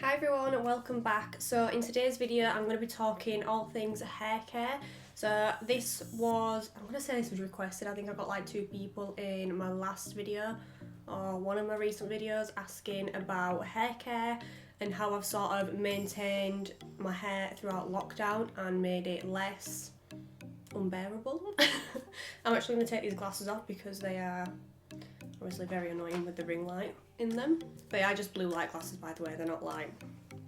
Hi everyone, welcome back. So in today's video I'm going to be talking all things hair care. So this was, I'm going to say this was requested. I think I got like 2 people in my last video or one of my recent videos asking about hair care and how I've sort of maintained my hair throughout lockdown and made it less unbearable. I'm actually going to take these glasses off because they are obviously very annoying with the ring light in them. But yeah, I just blue light glasses, by the way, they're not like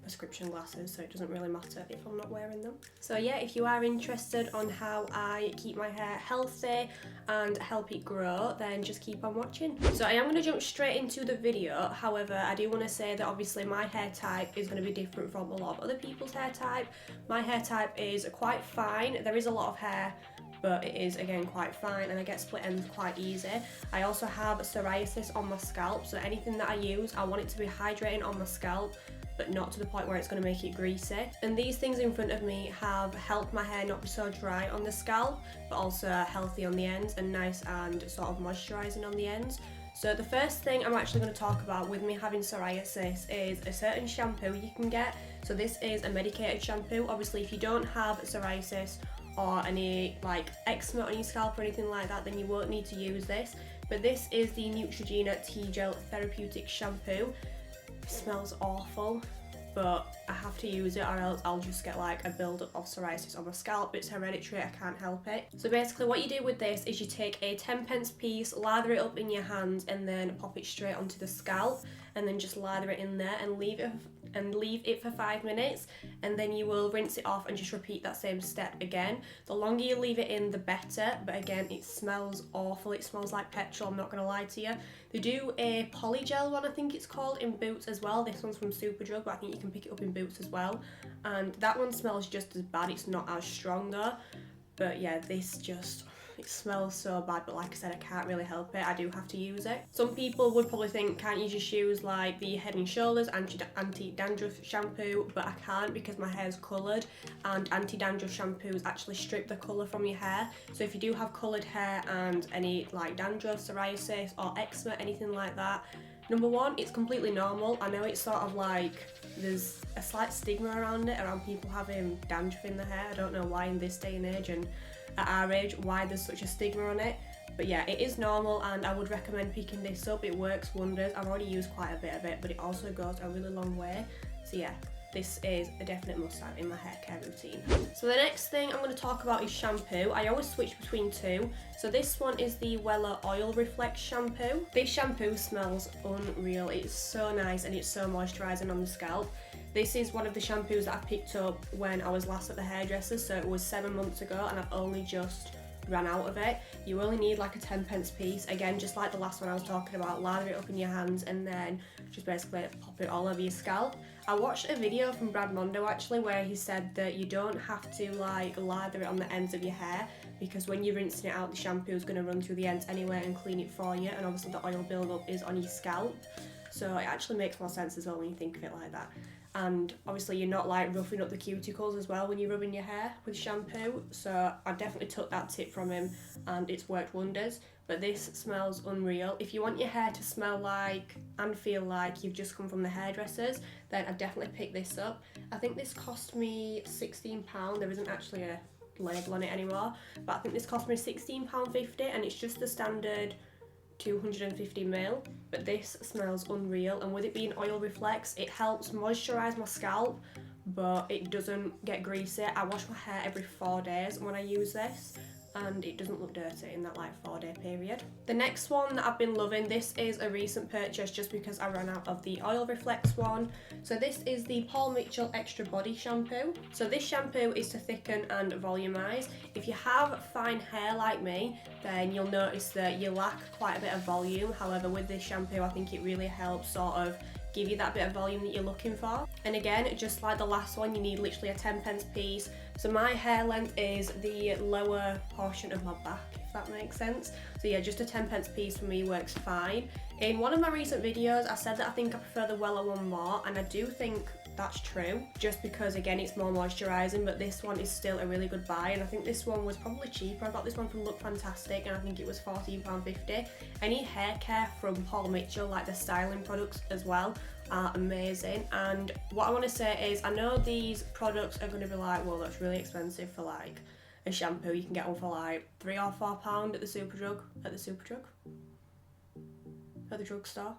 prescription glasses, so it doesn't really matter if I'm not wearing them. So yeah, if you are interested on how I keep my hair healthy and help it grow, then just keep on watching. So I am going to jump straight into the video. However, I do want to say that obviously my hair type is going to be different from a lot of other people's hair type. My hair type is quite fine. There is a lot of hair, but it is again quite fine, and I get split ends quite easy. I also have psoriasis on my scalp, so anything that I use, I want it to be hydrating on my scalp, but not to the point where it's going to make it greasy. And these things in front of me have helped my hair not be so dry on the scalp, but also healthy on the ends and nice and sort of moisturising on the ends. So the first thing I'm actually going to talk about with me having psoriasis is a certain shampoo you can get. So this is a medicated shampoo. Obviously if you don't have psoriasis or any like eczema on your scalp or anything like that, then you won't need to use this. But this is the Neutrogena T-Gel Therapeutic Shampoo. It smells awful, but I have to use it or else I'll just get like a build-up of psoriasis on my scalp. It's hereditary, I can't help it. So basically what you do with this is you take a 10p piece, lather it up in your hands and then pop it straight onto the scalp, and then just lather it in there and leave it for 5 minutes, and then you will rinse it off and just repeat that same step again. The longer you leave it in, the better, but again, it smells awful. It smells like petrol, I'm not gonna lie to you. They do a polygel one, I think it's called, in Boots as well. This one's from Superdrug, but I think you can pick it up in Boots as well, and that one smells just as bad. It's not as strong though, but yeah, this just, it smells so bad, but like I said, I can't really help it. I do have to use it. Some people would probably think, can't you just use like the Head and Shoulders anti-dandruff shampoo? But I can't because my hair's coloured, and anti-dandruff shampoos actually strip the colour from your hair. So if you do have coloured hair and any like dandruff, psoriasis or eczema, anything like that, number one, it's completely normal. I know it's sort of like there's a slight stigma around it, around people having dandruff in their hair. I don't know why in this day and age and at our age why there's such a stigma on it, but yeah, it is normal and I would recommend picking this up. It works wonders. I've already used quite a bit of it, but it also goes a really long way. So yeah, this is a definite must-have in my hair care routine. So the next thing I'm going to talk about is shampoo. I always switch between 2. So this one is the Wella Oil Reflex shampoo. This shampoo smells unreal. It's so nice and it's so moisturising on the scalp. This is one of the shampoos that I picked up when I was last at the hairdresser, so it was 7 months ago and I've only just ran out of it. You only need like a 10p piece. Again, just like the last one I was talking about, lather it up in your hands and then just basically pop it all over your scalp. I watched a video from Brad Mondo actually where he said that you don't have to like lather it on the ends of your hair, because when you're rinsing it out, the shampoo is going to run through the ends anyway and clean it for you, and obviously the oil build-up is on your scalp. So it actually makes more sense as well when you think of it like that. And obviously you're not like roughing up the cuticles as well when you're rubbing your hair with shampoo, so I definitely took that tip from him and it's worked wonders. But this smells unreal. If you want your hair to smell like and feel like you've just come from the hairdressers, then I definitely pick this up. I think this cost me £16. There isn't actually a label on it anymore, but I think this cost me £16.50 and it's just the standard 250ml, but this smells unreal. And with it being oil reflex, it helps moisturise my scalp, but it doesn't get greasy. I wash my hair every 4 days when I use this, and it doesn't look dirty in that like 4-day period. The next one that I've been loving, this is a recent purchase just because I ran out of the oil reflex one. So this is the Paul Mitchell Extra Body Shampoo. So this shampoo is to thicken and volumise. If you have fine hair like me, then you'll notice that you lack quite a bit of volume. However, with this shampoo, I think it really helps sort of give you that bit of volume that you're looking for. And again, just like the last one, you need literally a 10p piece. So my hair length is the lower portion of my back, if that makes sense. So yeah, just a 10p piece for me works fine. In one of my recent videos, I said that I think I prefer the Wella one more, and I do think that's true, just because again it's more moisturising, but this one is still a really good buy, and I think this one was probably cheaper. I got this one from Look Fantastic and I think it was £14.50. Any hair care from Paul Mitchell, like the styling products as well, are amazing. And what I want to say is, I know these products are going to be like, well, that's really expensive for like a shampoo. You can get one for like £3 or £4 at the drugstore.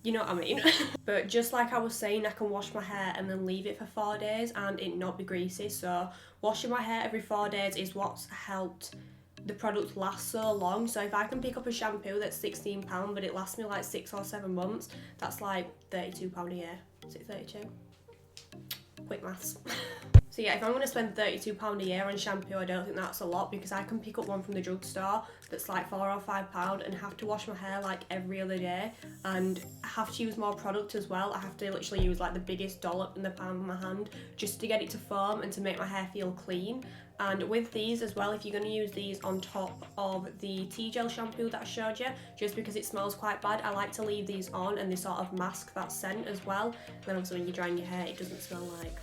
You know what I mean? But just like I was saying, I can wash my hair and then leave it for 4 days and it not be greasy. So washing my hair every 4 days is what's helped the product last so long. So if I can pick up a shampoo that's £16 but it lasts me like 6 or 7 months, that's like £32 a year. Is it 32? Quick maths. So yeah, if I'm going to spend £32 a year on shampoo, I don't think that's a lot, because I can pick up one from the drugstore that's like £4 or £5 and have to wash my hair like every other day, and I have to use more product as well. I have to literally use like the biggest dollop in the palm of my hand just to get it to foam and to make my hair feel clean. And with these as well, if you're going to use these on top of the tea gel shampoo that I showed you, just because it smells quite bad, I like to leave these on and they sort of mask that scent as well. And then obviously when you're drying your hair, it doesn't smell like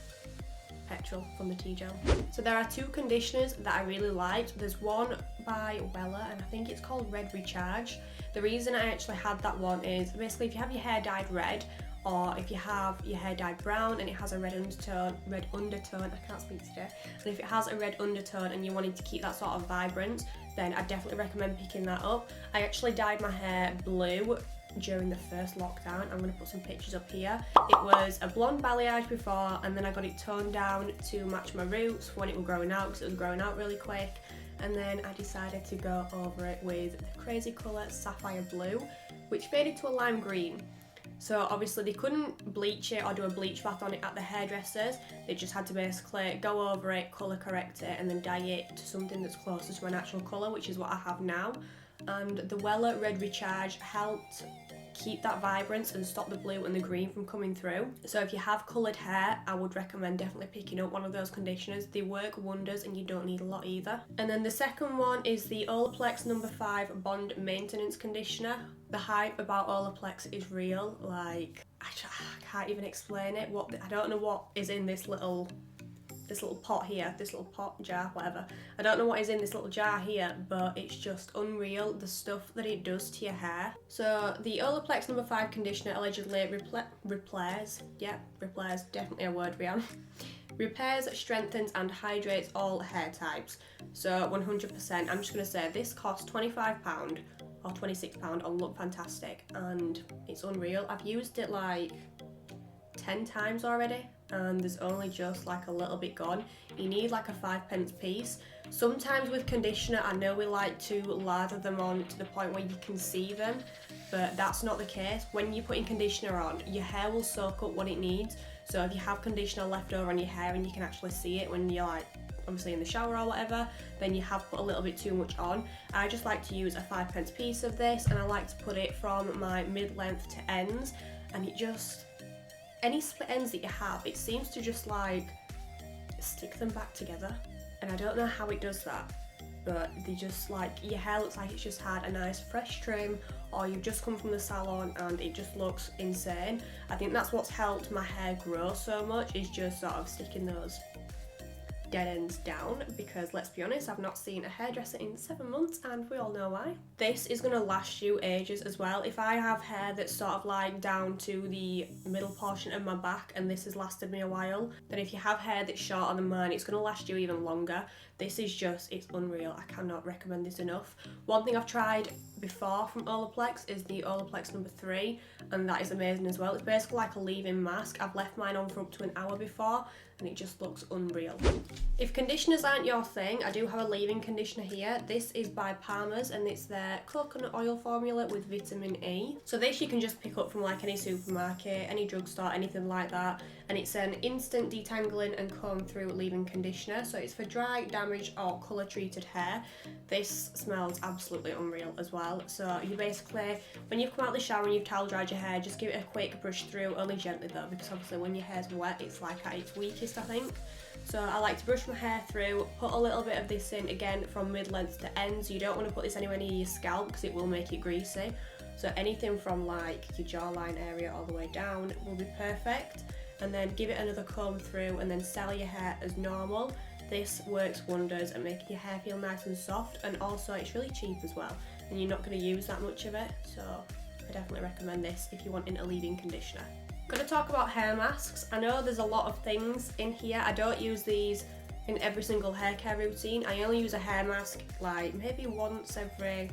petrol from the tea gel. So there are two conditioners that I really liked. There's one by Wella and I think it's called Red Recharge. The reason I actually had that one is basically if you have your hair dyed red, or if you have your hair dyed brown and it has a red undertone, I can't speak today, and if it has a red undertone and you're wanting to keep that sort of vibrance, then I definitely recommend picking that up. I actually dyed my hair blue during the first lockdown. I'm going to put some pictures up here. It was a blonde balayage before, and then I got it toned down to match my roots when it was growing out, because it was growing out really quick, and then I decided to go over it with the crazy colour Sapphire Blue, which faded to a lime green. So obviously they couldn't bleach it or do a bleach bath on it at the hairdressers. They just had to basically go over it, colour correct it, and then dye it to something that's closer to my natural colour, which is what I have now. And the Wella Red Recharge helped keep that vibrance and stop the blue and the green from coming through. So if you have coloured hair, I would recommend definitely picking up one of those conditioners. They work wonders and you don't need a lot either. And then the second one is the Olaplex No. 5 Bond Maintenance Conditioner. The hype about Olaplex is real. Like, I can't even explain it. I don't know what is in this little pot here, this little pot, jar, whatever. I don't know what is in this little jar here, but it's just unreal, the stuff that it does to your hair. So the Olaplex No. 5 conditioner allegedly repairs, definitely a word, Rihanna. Repairs, strengthens and hydrates all hair types. So 100%, I'm just going to say this costs £25 or £26 on Look Fantastic, and it's unreal. I've used it like 10 times already, and there's only just like a little bit gone. You need like a 5p piece. Sometimes with conditioner, I know we like to lather them on to the point where you can see them, but that's not the case. When you're putting conditioner on, your hair will soak up what it needs. So if you have conditioner left over on your hair and you can actually see it when you're like obviously in the shower or whatever, then you have put a little bit too much on. I just like to use a 5p piece of this, and I like to put it from my mid-length to ends, and it just, any split ends that you have, it seems to just like stick them back together, and I don't know how it does that, but they just like, your hair looks like it's just had a nice fresh trim, or you've just come from the salon and it just looks insane. I think that's what's helped my hair grow so much, is just sort of sticking those dead ends down, because let's be honest, I've not seen a hairdresser in 7 months and we all know why. This is going to last you ages as well. If I have hair that's sort of like down to the middle portion of my back and this has lasted me a while, then if you have hair that's shorter than mine, it's going to last you even longer. This is just, it's unreal. I cannot recommend this enough. One thing I've tried before from Olaplex is the Olaplex No. 3, and that is amazing as well. It's basically like a leave-in mask. I've left mine on for up to an hour before and it just looks unreal. If conditioners aren't your thing, I do have a leave-in conditioner here. This is by Palmer's and it's their coconut oil formula with vitamin E. So this you can just pick up from like any supermarket, any drugstore, anything like that. And it's an instant detangling and comb through leave-in conditioner. So it's for dry, damaged or colour treated hair. This smells absolutely unreal as well. So you basically, when you've come out of the shower and you've towel dried your hair, just give it a quick brush through, only gently though, because obviously when your hair's wet, it's like at its weakest, I think. So I like to brush my hair through, put a little bit of this in again from mid-length to ends. You don't want to put this anywhere near your scalp because it will make it greasy. So anything from like your jawline area all the way down will be perfect. and then give it another comb through and then style your hair as normal. This works wonders at making your hair feel nice and soft, and also it's really cheap as well, and you're not going to use that much of it, so I definitely recommend this if you're wanting a leave-in conditioner. I'm going to talk about hair masks. I know there's a lot of things in here. I don't use these in every single hair care routine. I only use a hair mask like maybe once every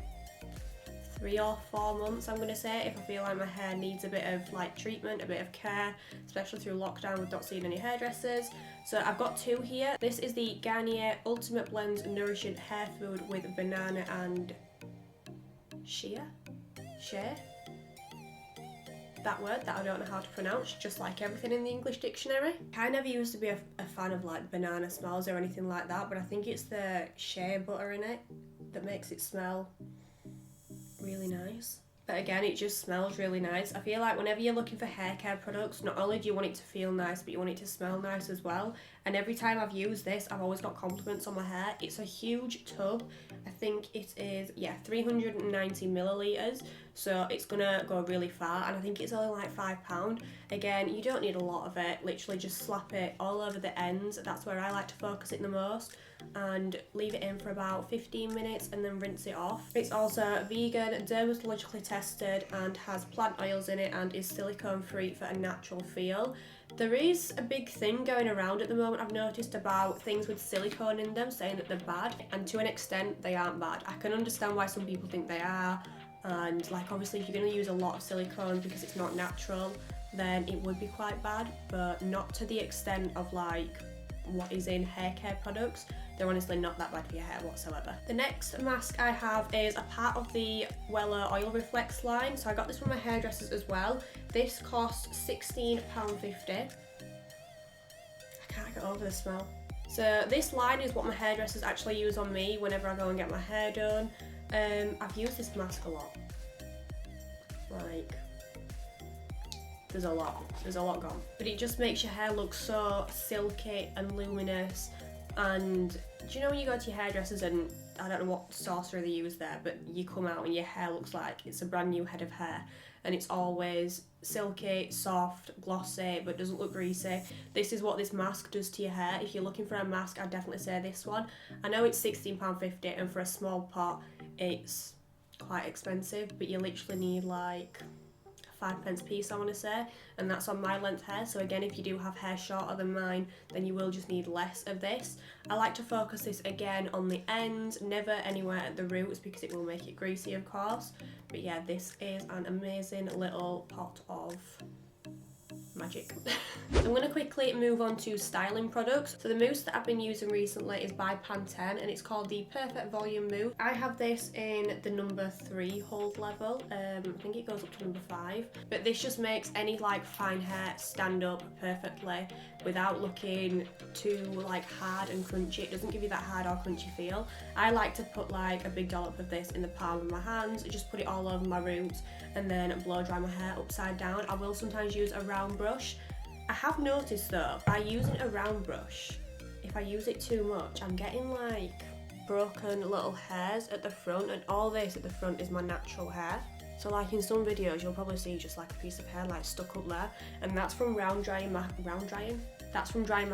3 or 4 months, I'm going to say, if I feel like my hair needs a bit of like treatment, a bit of care, especially through lockdown with not seeing any hairdressers. So I've got 2 here. This is the Garnier Ultimate Blends Nourishing Hair Food with banana and shea? That word that I don't know how to pronounce, just like everything in the English dictionary. I never used to be a fan of like banana smells or anything like that, but I think it's the shea butter in it that makes it smell really nice. But again, it just smells really nice. I feel like whenever you're looking for hair care products, not only do you want it to feel nice, but you want it to smell nice as well. And every time I've used this, I've always got compliments on my hair. It's a huge tub. I think it is, 390 millilitres. So it's gonna go really far, and I think it's only like £5. Again, you don't need a lot of it. Literally just slap it all over the ends. That's where I like to focus it the most, and leave it in for about 15 minutes and then rinse it off. It's also vegan, dermatologically tested, and has plant oils in it, and is silicone free for a natural feel. There is a big thing going around at the moment, I've noticed, about things with silicone in them, saying that they're bad, and to an extent they aren't bad. I can understand why some people think they are, and like obviously if you're going to use a lot of silicone because it's not natural, then it would be quite bad, but not to the extent of like what is in hair care products. They're honestly not that bad for your hair whatsoever. The next mask I have is a part of the Weller Oil Reflex line. So I got this from my hairdressers as well. This costs £16.50. I can't get over the smell. So this line is what my hairdressers actually use on me whenever I go and get my hair done. I've used this mask a lot. Like, there's a lot gone. But it just makes your hair look so silky and luminous. And do you know when you go to your hairdressers and I don't know what sorcerer they use there, but you come out and your hair looks like it's a brand new head of hair, and it's always silky, soft, glossy, but doesn't look greasy. This is what this mask does to your hair. If you're looking for a mask, I'd definitely say this one. I know it's £16.50, and for a small pot it's quite expensive, but you literally need like 5p piece, I want to say, and that's on my length hair. So again, if you do have hair shorter than mine, then you will just need less of this. I like to focus this again on the ends, never anywhere at the roots, because it will make it greasy, of course. But yeah, this is an amazing little pot of magic. I'm going to quickly move on to styling products. So the mousse that I've been using recently is by Pantene, and it's called the Perfect Volume Mousse. I have this in the number 3 hold level. I think it goes up to number 5. But this just makes any like fine hair stand up perfectly without looking too like hard and crunchy. It doesn't give you that hard or crunchy feel. I like to put like a big dollop of this in the palm of my hands, just put it all over my roots, and then blow dry my hair upside down. I will sometimes use a round brush. I have noticed though, by using a round brush, if I use it too much, I'm getting like broken little hairs at the front, and all this at the front is my natural hair. So like in some videos you'll probably see just like a piece of hair like stuck up there, and that's from drying my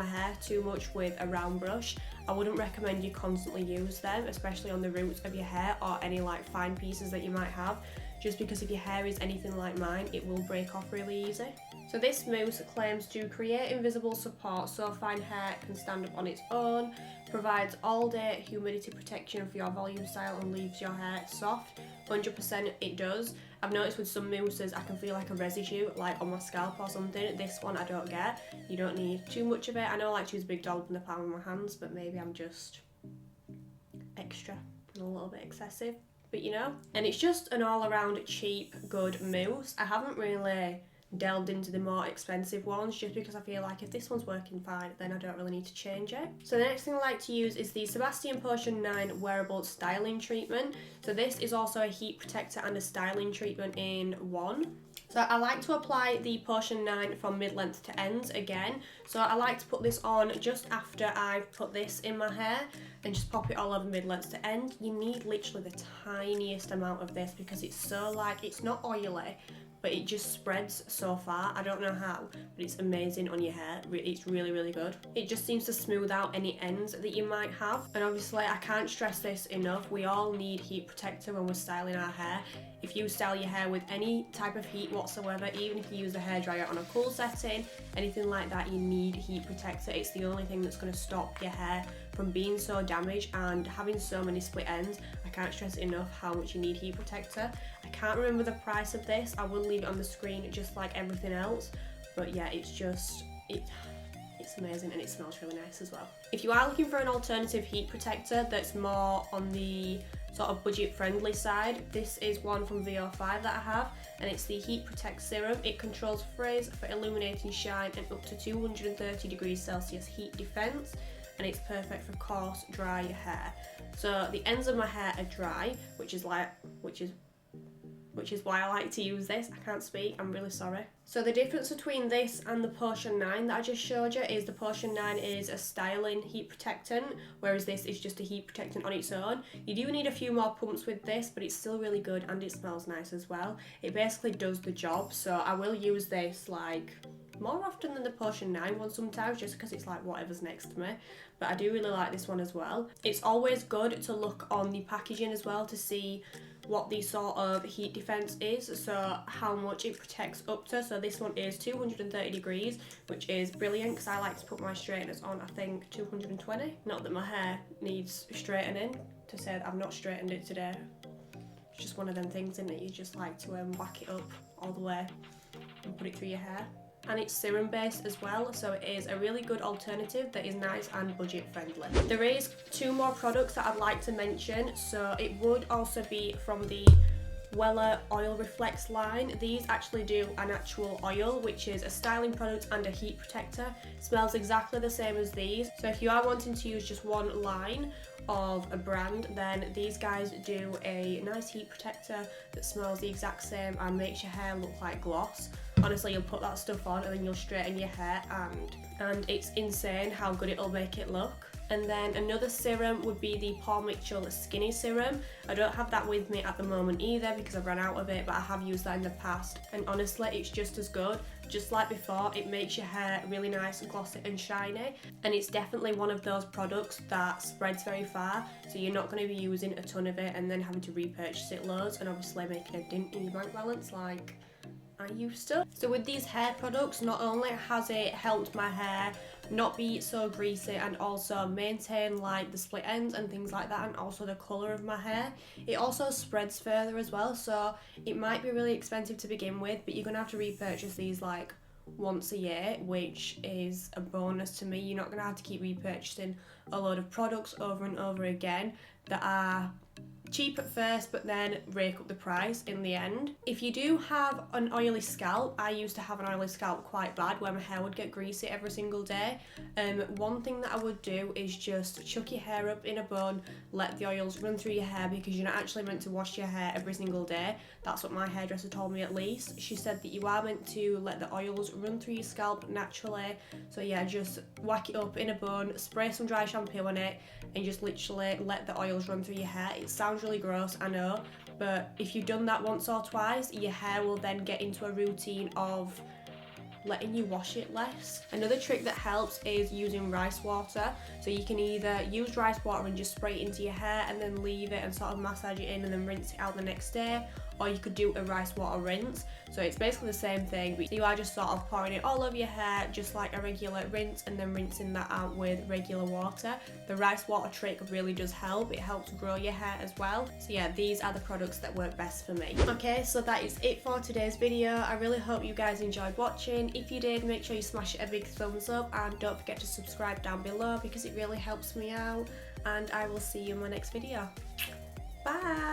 hair too much with a round brush. I wouldn't recommend you constantly use them, especially on the roots of your hair or any like fine pieces that you might have, just because if your hair is anything like mine, it will break off really easy. So this mousse claims to create invisible support so fine hair can stand up on its own, provides all day humidity protection for your volume style, and leaves your hair soft. 100% it does. I've noticed with some mousses I can feel like a residue like on my scalp or something. This one I don't get. You don't need too much of it. I know I like to use a big dollop in the palm of my hands, but maybe I'm just extra and a little bit excessive, but you know. And it's just an all around cheap, good mousse. I haven't really delved into the more expensive ones, just because I feel like if this one's working fine, then I don't really need to change it. So the next thing I like to use is the Sebastian Potion 9 Wearable Styling Treatment. So this is also a heat protector and a styling treatment in one. So I like to apply the Potion 9 from mid-length to ends again. So I like to put this on just after I've put this in my hair, and just pop it all over mid-length to end. You need literally the tiniest amount of this because it's so like, it's not oily, but it just spreads so far. I don't know how, but it's amazing on your hair. It's really, really good. It just seems to smooth out any ends that you might have. And obviously I can't stress this enough, we all need heat protector when we're styling our hair. If you style your hair with any type of heat whatsoever, even if you use a hairdryer on a cool setting, anything like that, you need heat protector. It's the only thing that's going to stop your hair from being so damaged and having so many split ends. I can't stress enough how much you need heat protector. I can't remember the price of this. I will leave it on the screen just like everything else. But yeah, it's amazing and it smells really nice as well. If you are looking for an alternative heat protector that's more on the sort of budget friendly side, this is one from VO5 that I have, and it's the Heat Protect Serum. It controls frizz for illuminating shine and up to 230 degrees Celsius heat defense, and it's perfect for coarse, dry hair. So the ends of my hair are dry, which is why I like to use this. I can't speak, I'm really sorry. So the difference between this and the Potion 9 that I just showed you is the Potion 9 is a styling heat protectant, whereas this is just a heat protectant on its own. You do need a few more pumps with this, but it's still really good and it smells nice as well. It basically does the job, so I will use this like more often than the Potion 9 one sometimes, just because it's like whatever's next to me. But I do really like this one as well. It's always good to look on the packaging as well to see what the sort of heat defense is, so how much it protects up to. So this one is 230 degrees, which is brilliant because I like to put my straighteners on, I think 220. Not that my hair needs straightening, to say that I've not straightened it today. It's just one of them things, isn't it? You just like to whack it up all the way and put it through your hair. And it's serum based as well, so it is a really good alternative that is nice and budget friendly. There is 2 more products that I'd like to mention, so it would also be from the Wella Oil Reflex line. These actually do an actual oil, which is a styling product and a heat protector. It smells exactly the same as these, so if you are wanting to use just one line of a brand, then these guys do a nice heat protector that smells the exact same and makes your hair look like gloss. Honestly, you'll put that stuff on and then you'll straighten your hair, and it's insane how good it'll make it look. And then another serum would be the Paul Mitchell Skinny Serum. I don't have that with me at the moment either because I've run out of it, but I have used that in the past, and honestly it's just as good. Just like before, it makes your hair really nice, glossy and shiny, and it's definitely one of those products that spreads very far, so you're not going to be using a ton of it and then having to repurchase it loads and obviously making a dent in your bank balance like I used to. So with these hair products, not only has it helped my hair not be so greasy and also maintain like the split ends and things like that, and also the colour of my hair, it also spreads further as well. So it might be really expensive to begin with, but you're gonna have to repurchase these like once a year, which is a bonus to me. You're not gonna have to keep repurchasing a load of products over and over again that are cheap at first but then rake up the price in the end. If you do have an oily scalp, I used to have an oily scalp quite bad where my hair would get greasy every single day. One thing that I would do is just chuck your hair up in a bun, let the oils run through your hair, because you're not actually meant to wash your hair every single day. That's what my hairdresser told me at least. She said that you are meant to let the oils run through your scalp naturally. So yeah, just whack it up in a bun, spray some dry shampoo on it, and just literally let the oils run through your hair. It sounds really gross, I know, but if you've done that once or twice, your hair will then get into a routine of letting you wash it less. Another trick that helps is using rice water. So you can either use rice water and just spray it into your hair and then leave it and sort of massage it in and then rinse it out the next day, or you could do a rice water rinse. So it's basically the same thing, but you are just sort of pouring it all over your hair just like a regular rinse and then rinsing that out with regular water. The rice water trick really does help. It helps grow your hair as well. So yeah, these are the products that work best for me. Okay, so that is it for today's video. I really hope you guys enjoyed watching. If you did, make sure you smash it a big thumbs up and don't forget to subscribe down below because it really helps me out, and I will see you in my next video. Bye!